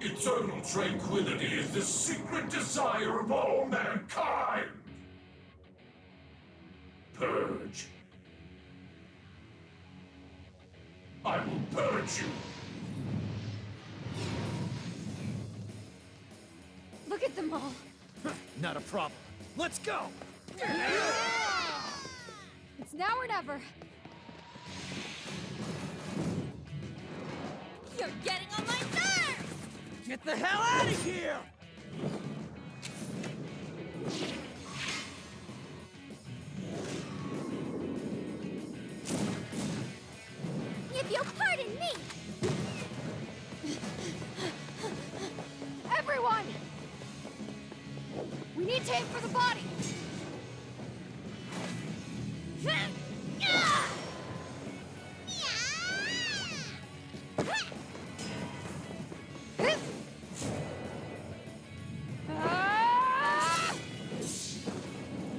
Eternal tranquility is the secret desire of all mankind! Purge. I will purge you! Look at them all. Not a problem. Let's go! It's now or never. You're getting on my nerves! Get the hell out of here! If you'll pardon me! Everyone! We need to aim for the body!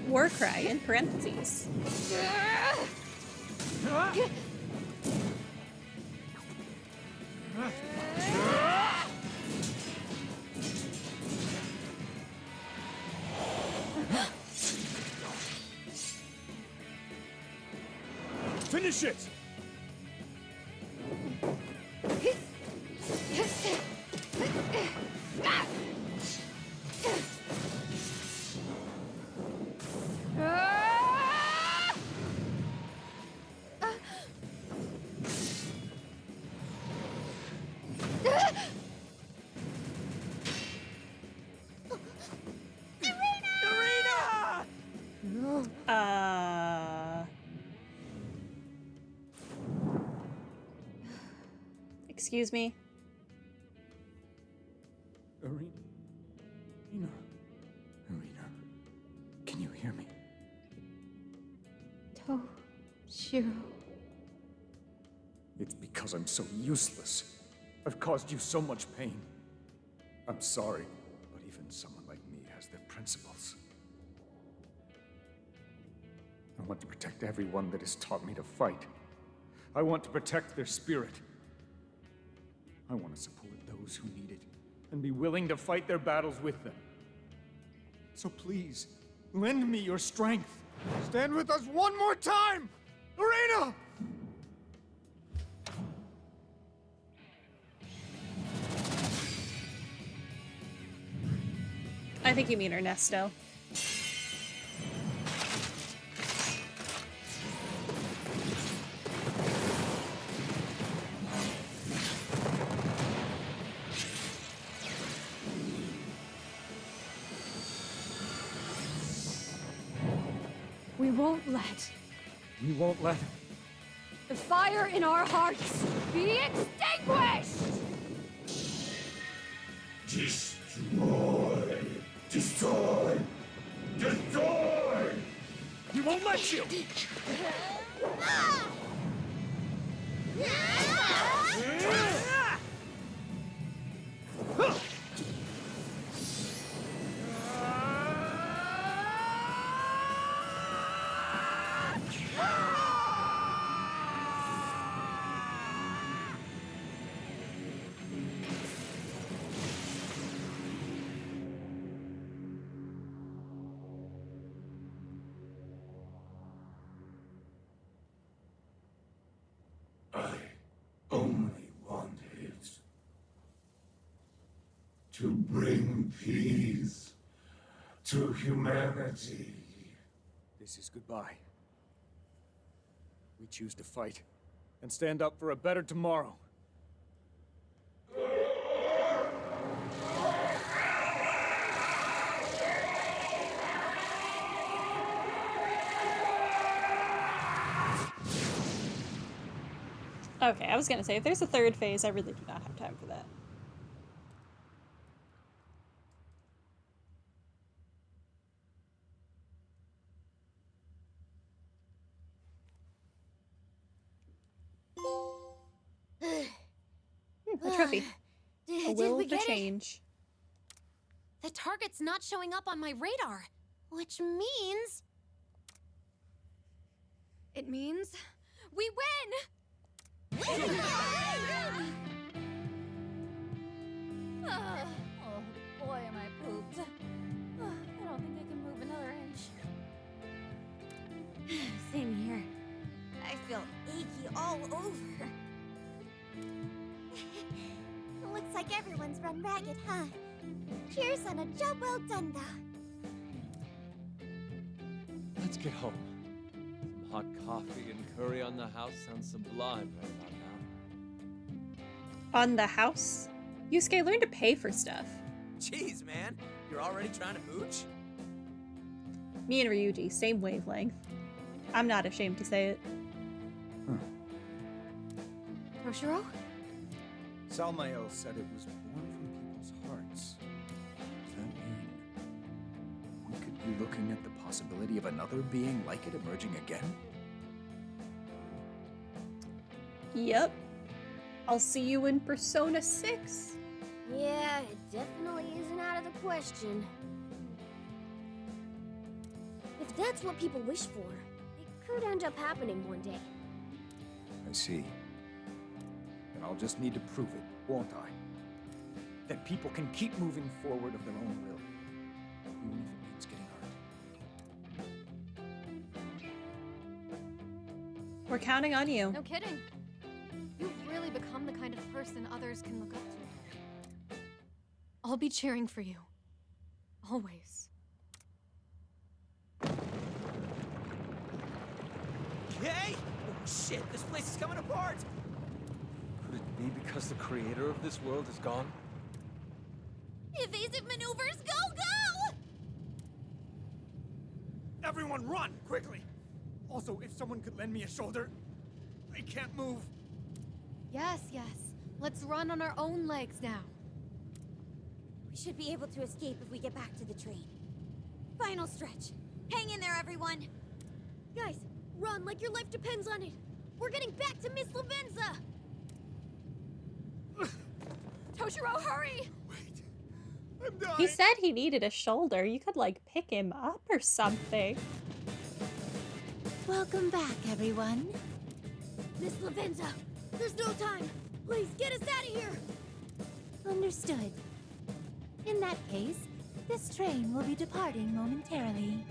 War cry in parentheses. Finish it! Excuse me. Arena, can you hear me? Shiro. It's because I'm so useless. I've caused you so much pain. I'm sorry, but even someone like me has their principles. I want to protect everyone that has taught me to fight. I want to protect their spirit. I want to support those who need it, and be willing to fight their battles with them. So please, lend me your strength. Stand with us one more time! Arena! I think you mean Ernesto. We won't let the fire in our hearts be extinguished! Destroy! Destroy! Destroy! We won't let you! I only wanted to bring peace to humanity. This is goodbye. We choose to fight and stand up for a better tomorrow. Okay, I was gonna say, if there's a third phase, I really do not have time for that. A trophy. A will to change. The target's not showing up on my radar, which means... It means we win! am I pooped. I don't think I can move another inch. Same here. I feel achy all over. Looks like everyone's run ragged, huh? Cheers on a job well done, though. Let's get home. Some hot coffee and curry on the house sounds sublime right about now. On the house? Yusuke, learn to pay for stuff. Jeez, man. You're already trying to mooch? Me and Ryuji, same wavelength. I'm not ashamed to say it. Toshiro? Salmael said it was born from people's hearts. What does that mean? We could be looking at the possibility of another being like it emerging again? Yep. I'll see you in Persona 6. Yeah, it definitely isn't out of the question. If that's what people wish for, it could end up happening one day. I see. Then I'll just need to prove it, won't I? That people can keep moving forward of their own will, even if it means getting hurt. We're counting on you. No kidding. You've really become the kind of person others can look up to. I'll be cheering for you. Always. Hey! Oh, shit, this place is coming apart! Could it be because the creator of this world is gone? Evasive maneuvers, go, go! Everyone run, quickly! Also, if someone could lend me a shoulder, I can't move. Yes, yes. Let's run on our own legs now. We should be able to escape if we get back to the train. Final stretch. Hang in there, everyone. Guys, run like your life depends on it. We're getting back to Miss Lavenza. Toshiro, hurry! Wait, I'm dying. He said he needed a shoulder. You could, like, pick him up or something. Welcome back, everyone. Miss Lavenza, there's no time. Please get us out of here. Understood. In that case, this train will be departing momentarily.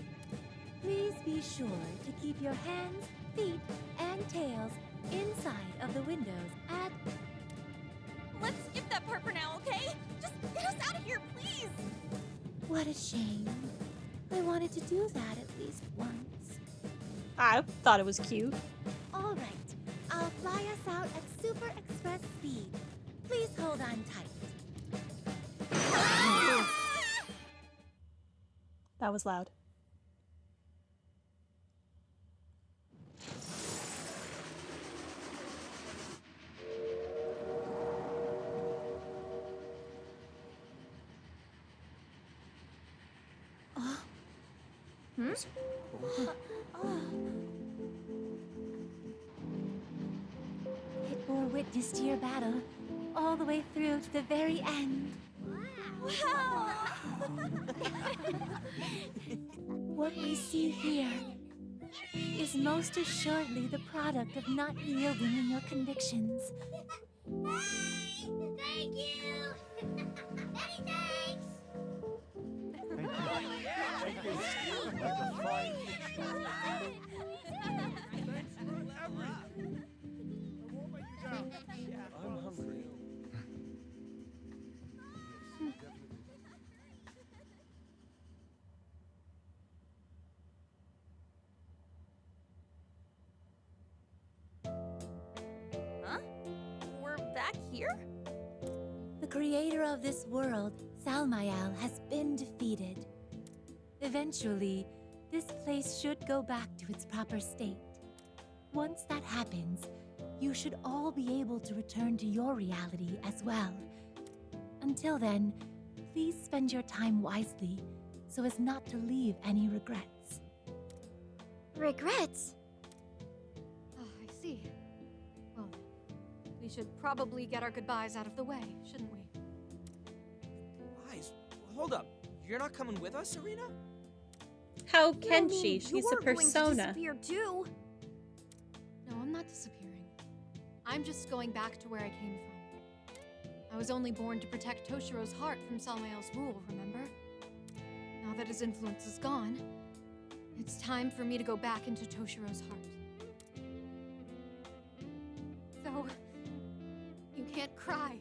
Please be sure to keep your hands, feet, and tails inside of the windows at... Let's skip that part for now, okay? Just get us out of here, please! What a shame. I wanted to do that at least once. I thought it was cute. All right, I'll fly us out at super express speed. Please hold on tight. That was loud. It bore witness to your battle, all the way through to the very end. Wow! What we see here is most assuredly the product of not yielding in your convictions. Thank you! Many thanks! I'm hungry. Huh? We're back here? The creator of this world, Salmael, has been defeated. Eventually, this place should go back to its proper state. Once that happens, you should all be able to return to your reality as well. Until then, please spend your time wisely so as not to leave any regrets. Regrets? Oh, I see. Well, we should probably get our goodbyes out of the way, shouldn't we? Guys, hold up. You're not coming with us, Serena? How can she? She's a persona. Disappear too. No, I'm not disappearing. I'm just going back to where I came from. I was only born to protect Toshiro's heart from Samael's rule, remember? Now that his influence is gone, it's time for me to go back into Toshiro's heart. So, you can't cry,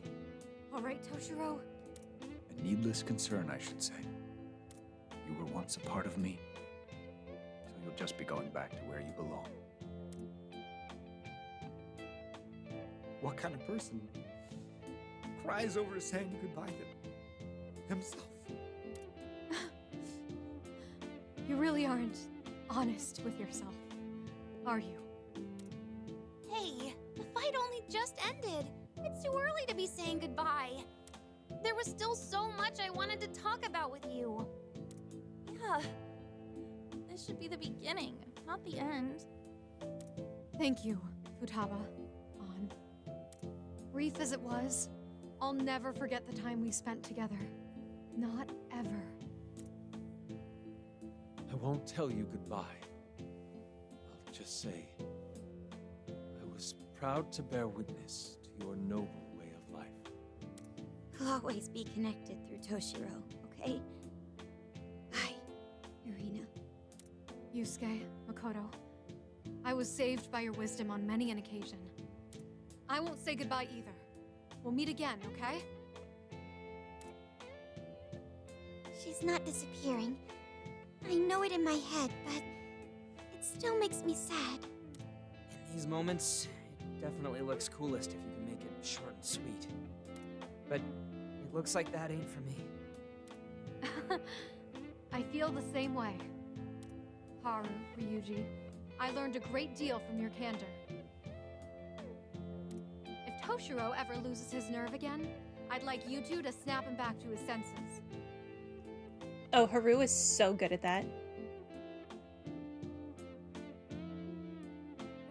all right, Toshiro? A needless concern, I should say. You were once a part of me, so you'll just be going back to where you belong. What kind of person cries over saying goodbye to himself? You really aren't honest with yourself, are you? Hey, the fight only just ended. It's too early to be saying goodbye. There was still so much I wanted to talk about with you. Yeah. This should be the beginning, not the end. Thank you, Futaba. On. Brief as it was, I'll never forget the time we spent together. Not ever. I won't tell you goodbye. I'll just say, I was proud to bear witness to your noble way of life. We'll always be connected through Toshiro, okay? Bye, Irina. Yusuke, Makoto, I was saved by your wisdom on many an occasion. I won't say goodbye either. We'll meet again, okay? She's not disappearing. I know it in my head, but it still makes me sad. In these moments, it definitely looks coolest if you can make it short and sweet. But it looks like that ain't for me. I feel the same way. Haru, Ryuji, I learned a great deal from your candor. If Toshiro ever loses his nerve again, I'd like you two to snap him back to his senses. Oh, Haru is so good at that.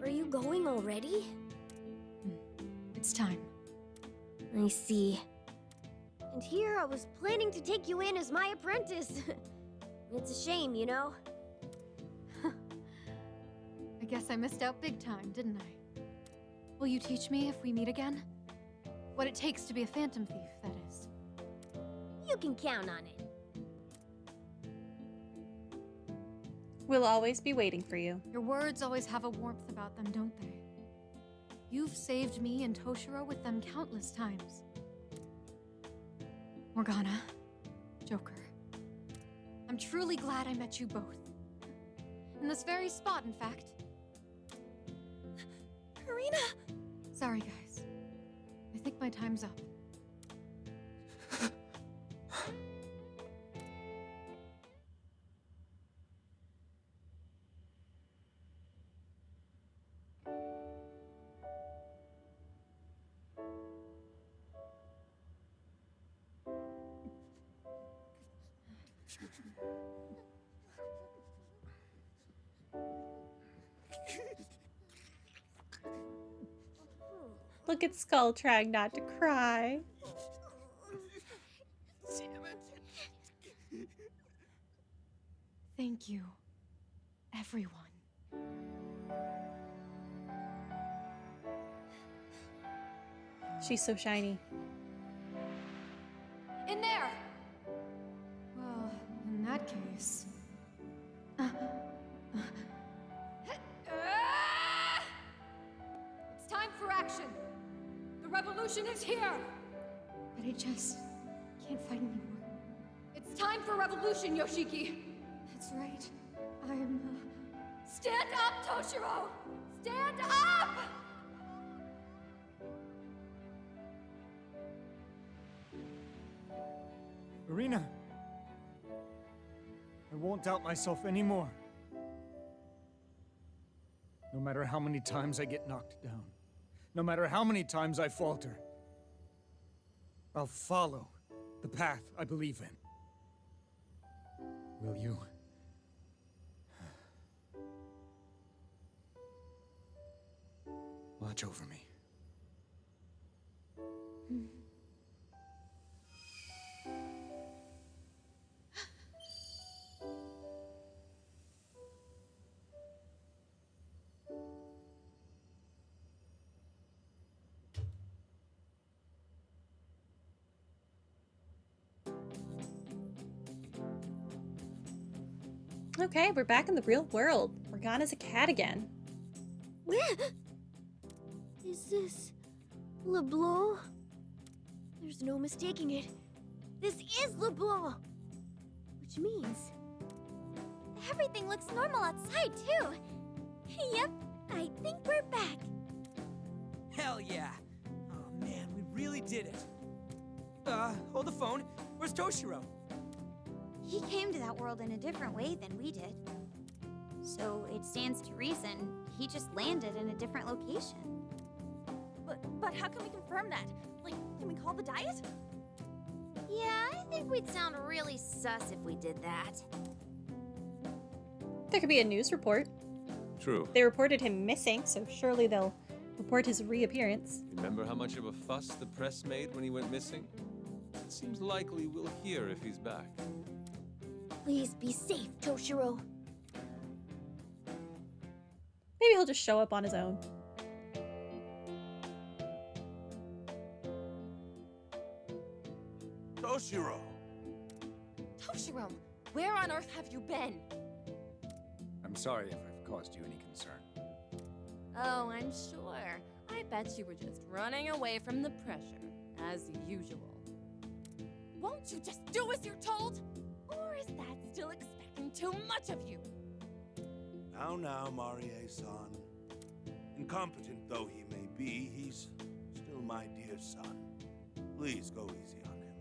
Are you going already? It's time. I see. And here I was planning to take you in as my apprentice. It's a shame, you know? I guess I missed out big time, didn't I? Will you teach me if we meet again? What it takes to be a Phantom Thief, that is. You can count on it. We'll always be waiting for you. Your words always have a warmth about them, don't they? You've saved me and Toshiro with them countless times. Morgana, Joker, I'm truly glad I met you both. In this very spot, in fact. Karina! Sorry, guys. I think my time's up. Look at Skull trying not to cry. Thank you, everyone. She's so shiny. In there! Well, in that case... It's time for action! The revolution is here! But I just can't fight anymore. It's time for revolution, Yoshiki! That's right. I'm... Stand up, Toshiro! Stand up! Irina! I won't doubt myself anymore. No matter how many times I get knocked down, no matter how many times I falter, I'll follow the path I believe in. Will you? Watch over me. Okay, we're back in the real world. Morgana's a cat again. Is this LeBlanc? There's no mistaking it. This is LeBlanc! Which means... Everything looks normal outside, too. Yep, I think we're back. Hell yeah! Oh man, we really did it. Hold the phone. Where's Toshiro? He came to that world in a different way than we did. So it stands to reason he just landed in a different location. But how can we confirm that? Like, can we call the diet? Yeah, I think we'd sound really sus if we did that. There could be a news report. True. They reported him missing, so surely they'll report his reappearance. Remember how much of a fuss the press made when he went missing? It seems likely we'll hear if he's back. Please be safe, Toshiro. Maybe he'll just show up on his own. Toshiro! Toshiro, where on earth have you been? I'm sorry if I've caused you any concern. Oh, I'm sure. I bet you were just running away from the pressure, as usual. Won't you just do as you're told? Or is that still expecting too much of you? Now, Marie-san. Incompetent though he may be, he's still my dear son. Please go easy on him.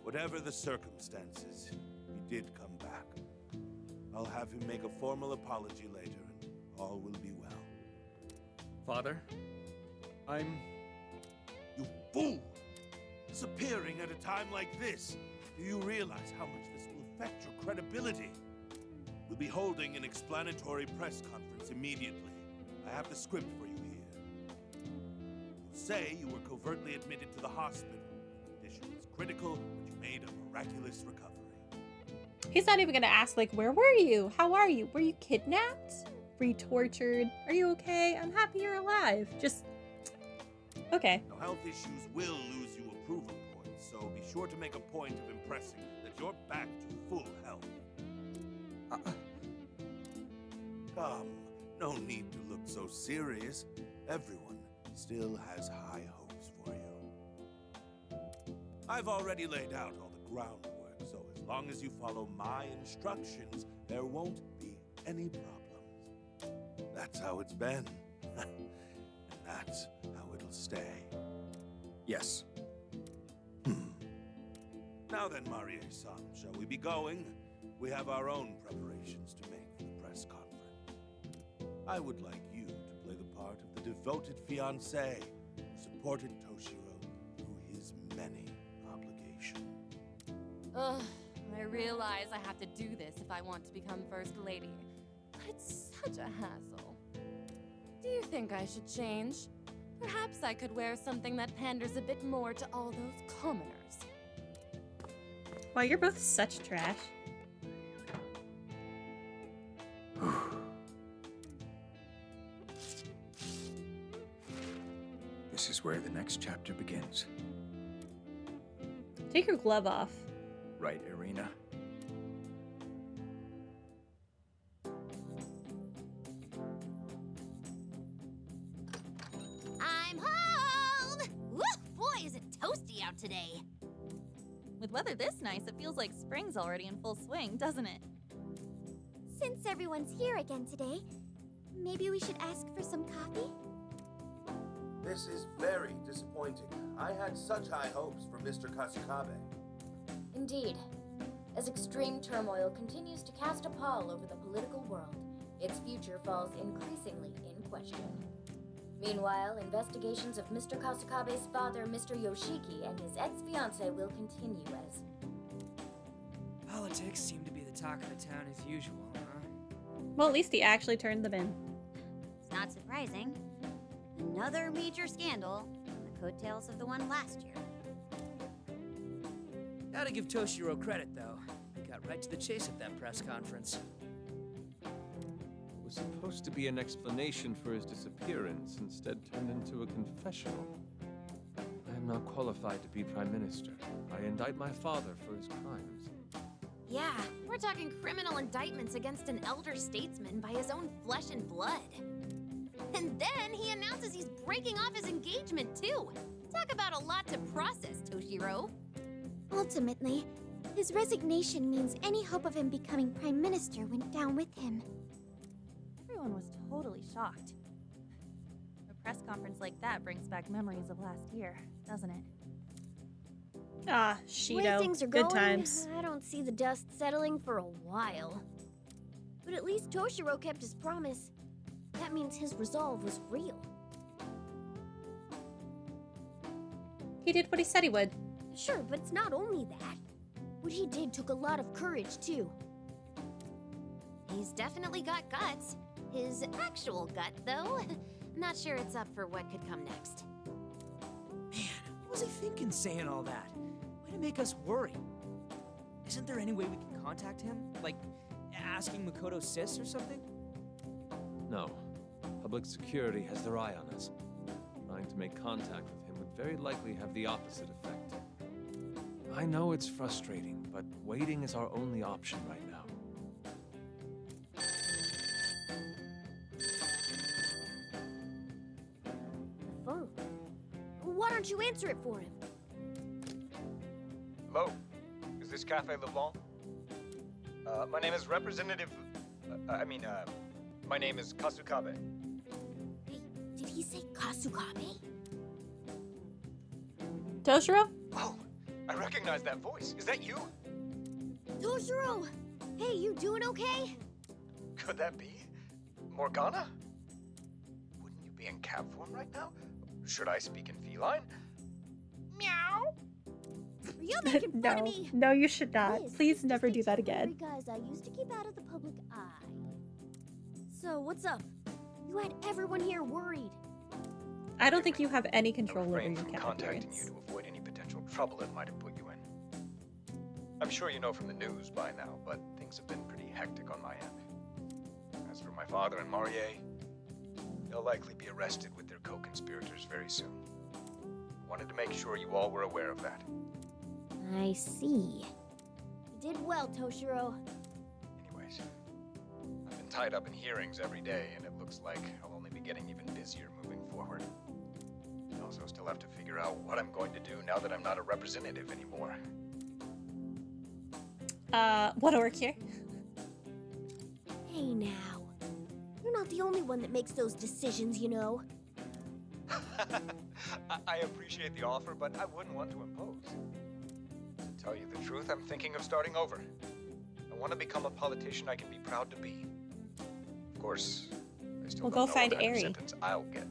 Whatever the circumstances, he did come back. I'll have him make a formal apology later, and all will be well. Father, You fool! Disappearing at a time like this! Do you realize how much this will affect your credibility? We'll be holding an explanatory press conference immediately. I have the script for you here. You'll say you were covertly admitted to the hospital. Your condition was critical, but you made a miraculous recovery. He's not even gonna ask, like, where were you? How are you? Were you kidnapped? Were you tortured? Are you okay? I'm happy you're alive. Just... okay. Now, health issues will lose you approval points, so be sure to make a point of impressing that you're back to full health. Come, no need to look so serious. Everyone still has high hopes for you. I've already laid out all the groundwork, so as long as you follow my instructions, there won't be any problems. That's how it's been. And that's how it'll stay. yes. Now then, Marie-san, shall we be going? We have our own preparations to make for the press conference. I would like you to play the part of the devoted fiancé who supported Toshiro through his many obligations. Ugh, I realize I have to do this if I want to become First Lady. But it's such a hassle. Do you think I should change? Perhaps I could wear something that panders a bit more to all those commoners. Wow, you're both such trash. This is where the next chapter begins. Take your glove off. Right, Irina? I'm home! Woo! Boy, is it toasty out today. With weather this nice, it feels like spring's already in full swing, doesn't it? Since everyone's here again today, maybe we should ask for some coffee? This is very disappointing. I had such high hopes for Mr. Kasakabe. Indeed. As extreme turmoil continues to cast a pall over the political world, its future falls increasingly in question. Meanwhile, investigations of Mr. Kasakabe's father, Mr. Yoshiki, and his ex-fiancée will continue as... Politics seem to be the talk of the town as usual, huh? Well, at least he actually turned them in. It's not surprising. Another major scandal on the coattails of the one last year. Gotta give Toshiro credit, though. He got right to the chase at that press conference. It was supposed to be an explanation for his disappearance, instead turned into a confessional. I am not qualified to be Prime Minister. I indict my father for his crimes. Yeah, we're talking criminal indictments against an elder statesman by his own flesh and blood. And then he announces he's breaking off his engagement, too. Talk about a lot to process, Toshiro. Ultimately, his resignation means any hope of him becoming Prime Minister went down with him. Everyone was totally shocked. A press conference like that brings back memories of last year, doesn't it? Ah, The way Shido. things are Good going, times. I don't see the dust settling for a while. But at least Toshiro kept his promise. That means his resolve was real. He did what he said he would. Sure, but it's not only that. What he did took a lot of courage, too. He's definitely got guts. His actual gut, though, not sure it's up for what could come next. Man, what was he thinking saying all that? Way to make us worry. Isn't there any way we can contact him? Like, asking Makoto's sis or something? No. Public security has their eye on us. Trying to make contact with him would very likely have the opposite effect. I know it's frustrating, but waiting is our only option right now. The phone. Why don't you answer it for him? Hello, is this Cafe LeBlanc? My name is Representative... my name is Kasukabe. Hey, did he say Kasukabe? Toshiro? Oh, I recognize that voice. Is that you? Toshiro! Hey, you doing okay? Could that be? Morgana? Wouldn't you be in cat form right now? Should I speak in feline? Meow! Are you making fun of No. me? No, you should not. Yes, Please this never is do that the again. guys I used to keep out of the public eye. So, what's up? You had everyone here worried. I don't think you have any control over Refrain your from cat contacting appearance. you to avoid any potential trouble it might have put you in. I'm sure you know from the news by now, but things have been pretty hectic on my end. As for my father and Marie, they'll likely be arrested with their co-conspirators very soon. Wanted to make sure you all were aware of that. I see. You did well, Toshiro. Anyways, I've been tied up in hearings every day, and it looks like I'll only be getting even busier moving forward. I also still have to figure out what I'm going to do now that I'm not a representative anymore. Wanna work here? Hey now. You're not the only one that makes those decisions, you know. I appreciate the offer, but I wouldn't want to impose. To tell you the truth, I'm thinking of starting over. I want to become a politician I can be proud to be. Of course, I still Well, don't go know find what kind of Eri. sentence I'll get.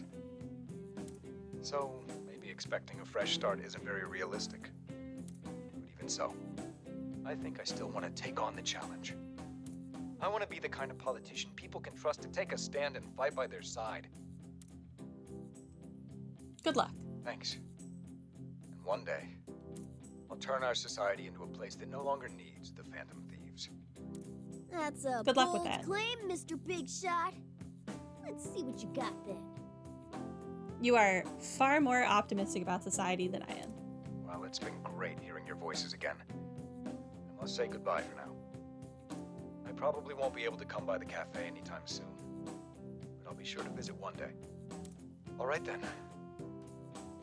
So, maybe expecting a fresh start isn't very realistic. But even so, I think I still want to take on the challenge. I want to be the kind of politician people can trust to take a stand and fight by their side. Good luck. Thanks. And one day, I'll turn our society into a place that no longer needs the Phantom Thieves. That's a Good luck with bold that. claim, Mr. Big Shot. Let's see what you got then. You are far more optimistic about society than I am. Well, it's been great hearing your voices again. I must say goodbye for now. I probably won't be able to come by the cafe anytime soon, but I'll be sure to visit one day. All right then.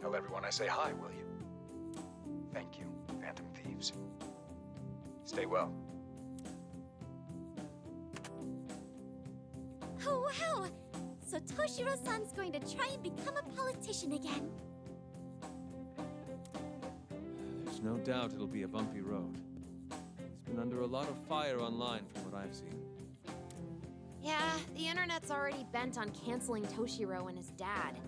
Tell everyone I say hi, will you? Thank you, Phantom Thieves. Stay well. Oh, wow! So Toshiro-san's going to try and become a politician again. There's no doubt it'll be a bumpy road. He's been under a lot of fire online from what I've seen. Yeah, the internet's already bent on canceling Toshiro and his dad.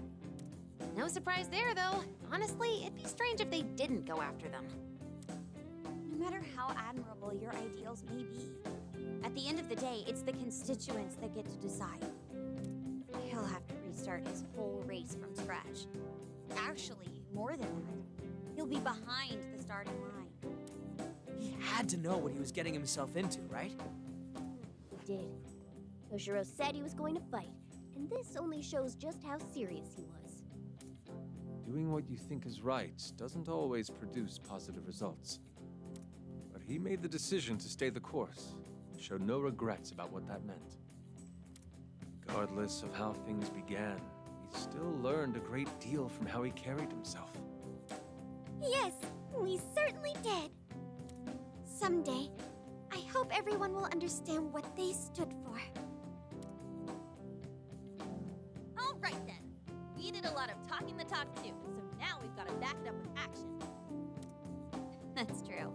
No surprise there, though. Honestly, it'd be strange if they didn't go after them. No matter how admirable your ideals may be, at the end of the day, it's the constituents that get to decide. He'll have to restart his whole race from scratch. Actually, more than that, he'll be behind the starting line. He had to know what he was getting himself into, right? He did. Toshiro said he was going to fight, and this only shows just how serious he was. Doing what you think is right doesn't always produce positive results. But he made the decision to stay the course and showed no regrets about what that meant. Regardless of how things began, he still learned a great deal from how he carried himself. Yes, we certainly did. Someday, I hope everyone will understand what they stood for. All right then. We did a lot of talking the talk too, so now we've got to back it up with action. That's true.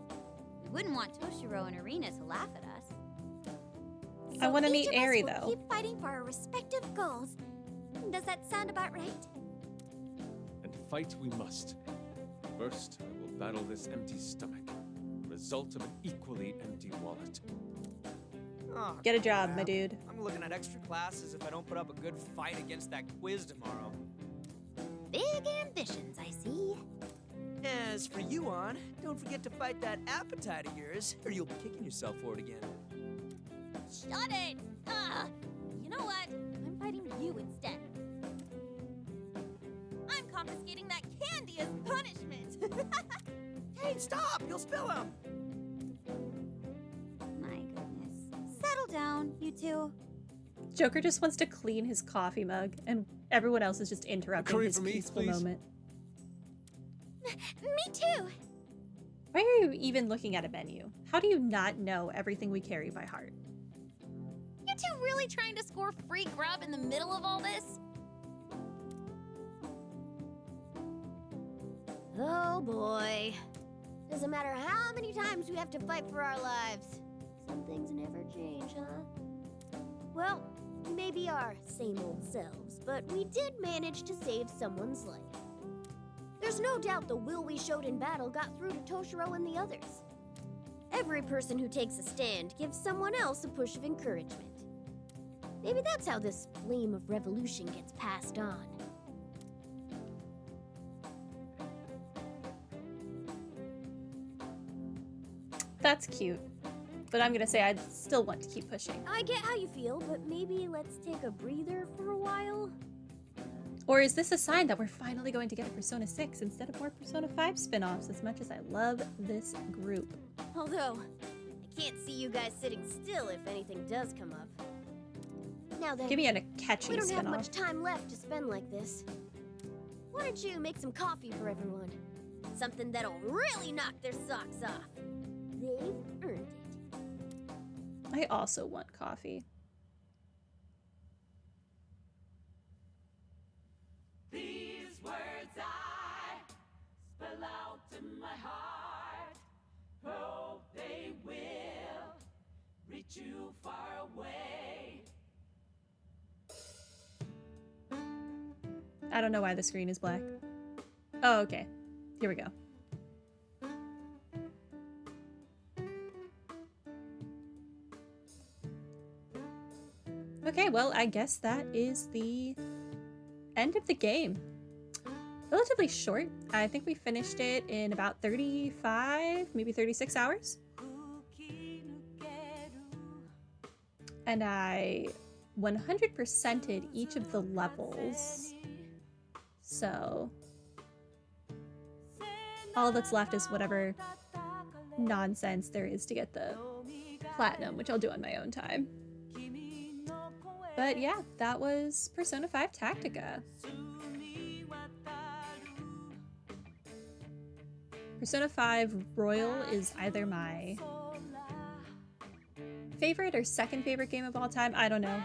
We wouldn't want Toshiro and Arena to laugh at us. I want to each meet of us Eri, will though. Keep fighting for our respective goals. Does that sound about right? And fight we must. First, I will battle this empty stomach, result of an equally empty wallet. Oh, Get a job, my crap. dude. I'm looking at extra classes if I don't put up a good fight against that quiz tomorrow. Big ambitions, I see. As for you, On, don't forget to fight that appetite of yours, or you'll be kicking yourself for it again. Shut it! You know what? I'm fighting you instead. I'm confiscating that candy as punishment. Hey, stop! You'll spill them! My goodness. Settle down, you two. Joker just wants to clean his coffee mug, and everyone else is just interrupting curry his for me, peaceful please. moment. Me too. Why are you even looking at a menu? How do you not know everything we carry by heart? You two really trying to score free grub in the middle of all this? Oh boy. Doesn't matter how many times we have to fight for our lives. Some things never change, huh? Well, we may be our same old selves, but we did manage to save someone's life. There's no doubt the will we showed in battle got through to Toshiro and the others. Every person who takes a stand gives someone else a push of encouragement. Maybe that's how this flame of revolution gets passed on. That's cute. But I'm gonna say I'd still want to keep pushing. I get how you feel, but maybe let's take a breather for a while. Or is this a sign that we're finally going to get a Persona 6 instead of more Persona 5 spin-offs, as much as I love this group? Although, I can't see you guys sitting still if anything does come up. Now then, Give me an Akechi we don't have spin-off. much time left to spend like this. Why don't you make some coffee for everyone? Something that'll really knock their socks off. They've earned it. I also want coffee. These words I spell out in my heart. Hope they will reach you far away. I don't know why the screen is black. Oh, okay. Here we go. Okay, well, I guess that is the end of the game. Relatively short. I think we finished it in about 35, maybe 36 hours. And I 100%ed each of the levels. So all that's left is whatever nonsense there is to get the platinum, which I'll do on my own time. But yeah, that was Persona 5 Tactica. Persona 5 Royal is either my favorite or second favorite game of all time. I don't know.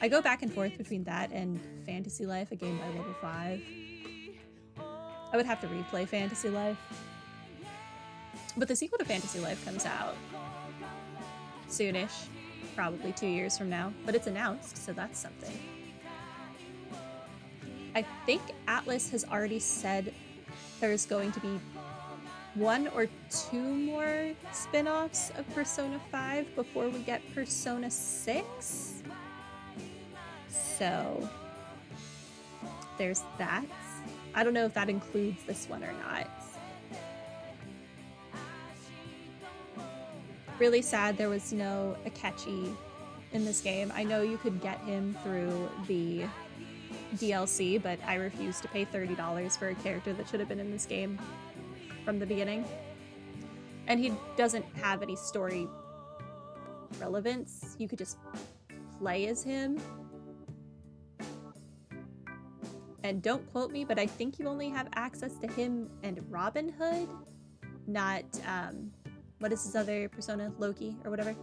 I go back and forth between that and Fantasy Life, a game by Level 5. I would have to replay Fantasy Life. But the sequel to Fantasy Life comes out soonish. Probably 2 years from now, but it's announced, so that's something. I think Atlas has already said there's going to be 1 or 2 more spin-offs of Persona 5 before we get Persona 6. So there's that. I don't know if that includes this one or not. Really sad there was no Akechi in this game. I know you could get him through the DLC, but I refuse to pay $30 for a character that should have been in this game from the beginning. And he doesn't have any story relevance. You could just play as him. And don't quote me, but I think you only have access to him and Robin Hood, not, what is his other persona? Loki or whatever.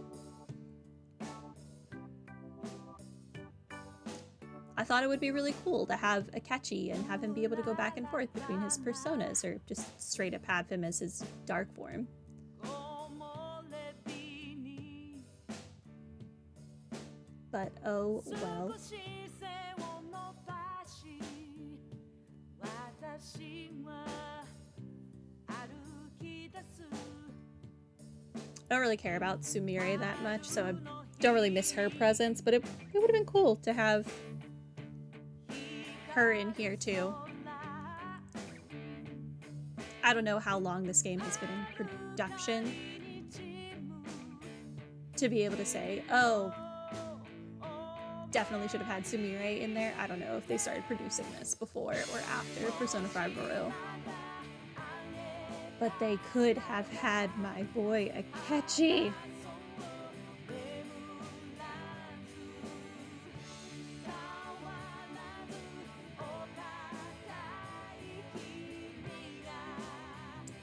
I thought it would be really cool to have Akechi and have him be able to go back and forth between his personas, or just straight up have him as his dark form. But oh well. I don't really care about Sumire that much, so I don't really miss her presence, but it would have been cool to have her in here too. I don't know how long this game has been in production to be able to say, oh, definitely should have had Sumire in there. I don't know if they started producing this before or after Persona 5 Royal. But they could have had my boy Akechi.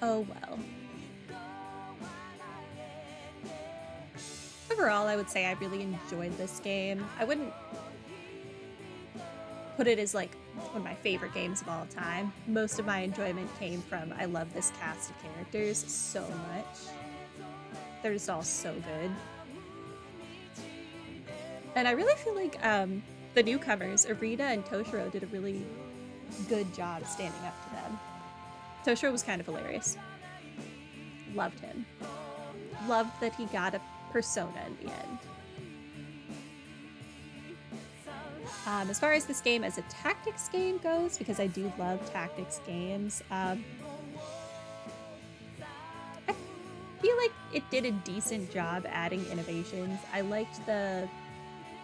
Oh well. Overall, I would say I really enjoyed this game. I wouldn't put it as like one of my favorite games of all time. Most of my enjoyment came from I love this cast of characters so much. They're just all so good. And I really feel like the newcomers, Arita and Toshiro, did a really good job standing up to them. Toshiro was kind of hilarious. Loved him. Loved that he got a persona in the end. As far as this game as a tactics game goes, because I do love tactics games, I feel like it did a decent job adding innovations. I liked the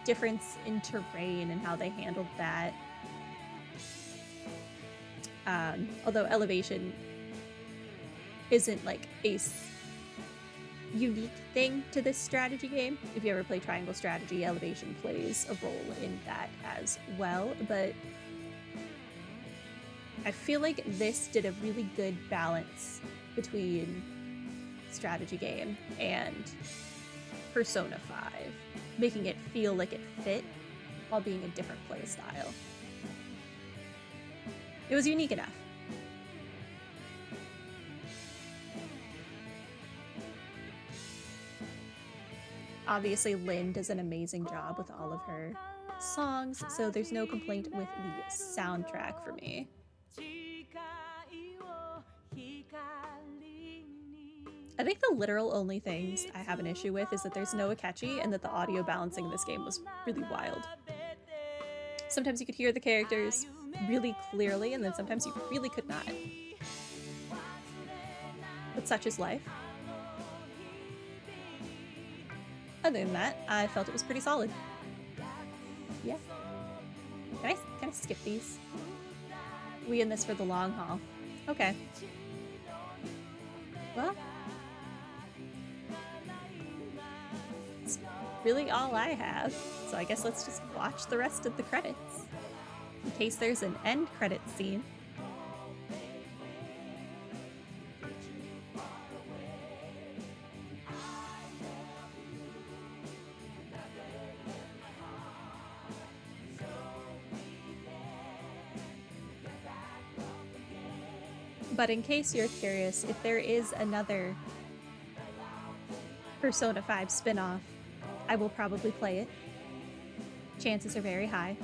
difference in terrain and how they handled that. Although Elevation isn't like a unique thing to this strategy game. If you ever play Triangle Strategy, Elevation plays a role in that as well, but I feel like this did a really good balance between strategy game and Persona 5, making it feel like it fit while being a different play style. It was unique enough. Obviously, Lynn does an amazing job with all of her songs, so there's no complaint with the soundtrack for me. I think the literal only things I have an issue with is that there's no Akechi and that the audio balancing in this game was really wild. Sometimes you could hear the characters really clearly, and then sometimes you really could not. But such is life. Other than that, I felt it was pretty solid. Yeah. Can I skip these? We in this for the long haul. Okay. Well, it's really all I have. So I guess let's just watch the rest of the credits. In case there's an end credit scene. But in case you're curious, if there is another Persona 5 spin-off, I will probably play it. Chances are very high.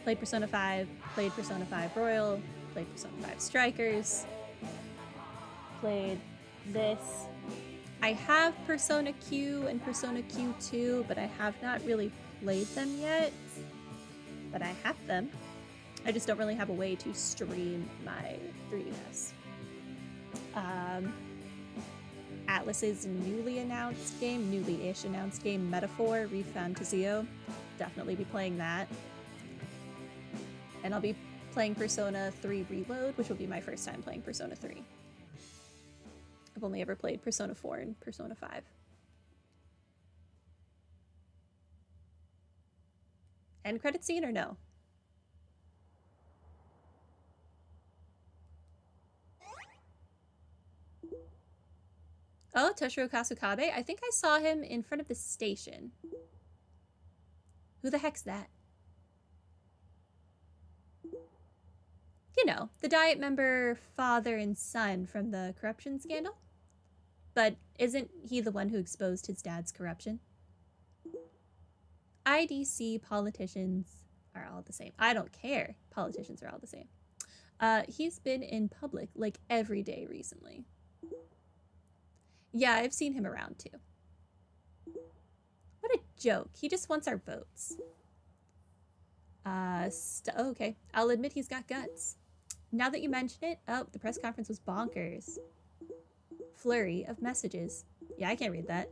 Played Persona 5, played Persona 5 Royal, played Persona 5 Strikers, played this. I have Persona Q and Persona Q2, but I have not really played them yet. But I have them. I just don't really have a way to stream my 3DS. Atlas's newly-ish announced game, Metaphor Refantazio. Definitely be playing that. And I'll be playing Persona 3 Reload, which will be my first time playing Persona 3. I've only ever played Persona 4 and Persona 5. End credit scene or no? Oh, Toshiro Kasukabe. I think I saw him in front of the station. Who the heck's that? You know, the Diet member father and son from the corruption scandal? But isn't he the one who exposed his dad's corruption? IDC politicians are all the same. I don't care. Politicians are all the same. He's been in public like every day recently. Yeah, I've seen him around too. What a joke. He just wants our votes. Okay. I'll admit he's got guts. Now that you mention it, oh, the press conference was bonkers. Flurry of messages. Yeah, I can't read that.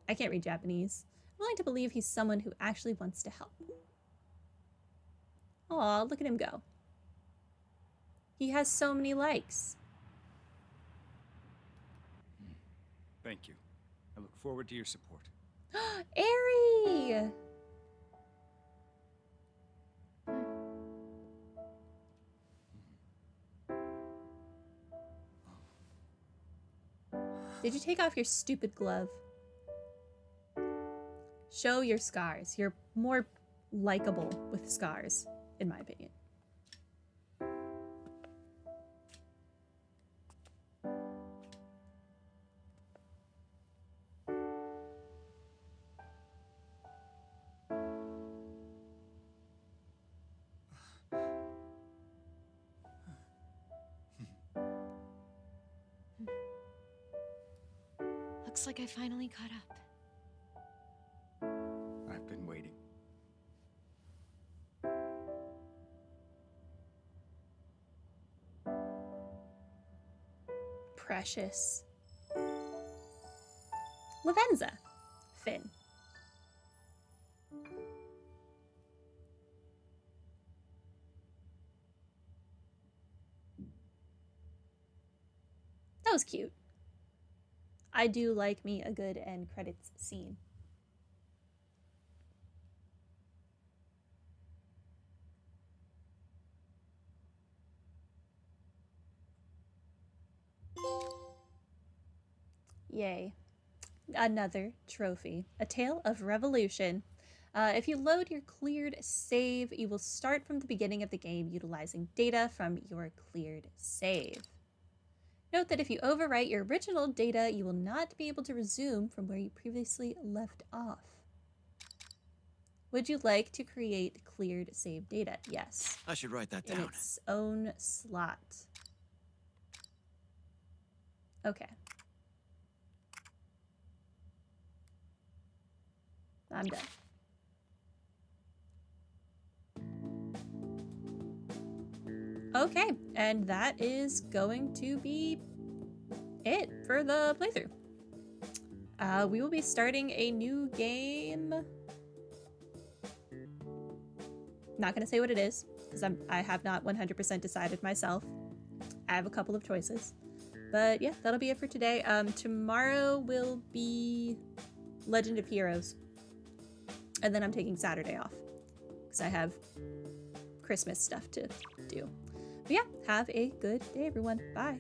I can't read Japanese. I'm willing to believe he's someone who actually wants to help. Aw, look at him go. He has so many likes. Thank you. I look forward to your support. Eri! Did you take off your stupid glove? Show your scars. You're more likable with scars, in my opinion. Looks like I finally caught up. I've been waiting. Precious. Lavenza. Finn. That was cute. I do like me a good end credits scene. Yay. Another trophy. A Tale of Revolution. If you load your cleared save, you will start from the beginning of the game utilizing data from your cleared save. Note that if you overwrite your original data, you will not be able to resume from where you previously left off. Would you like to create cleared save data? Yes. I should write that In down. its own slot. Okay. I'm done. Okay, and that is going to be it for the playthrough. We will be starting a new game. Not gonna say what it is, because I have not 100% decided myself. I have a couple of choices. But yeah, that'll be it for today. Tomorrow will be Legend of Heroes. And then I'm taking Saturday off, because I have Christmas stuff to do. But yeah, have a good day, everyone. Bye.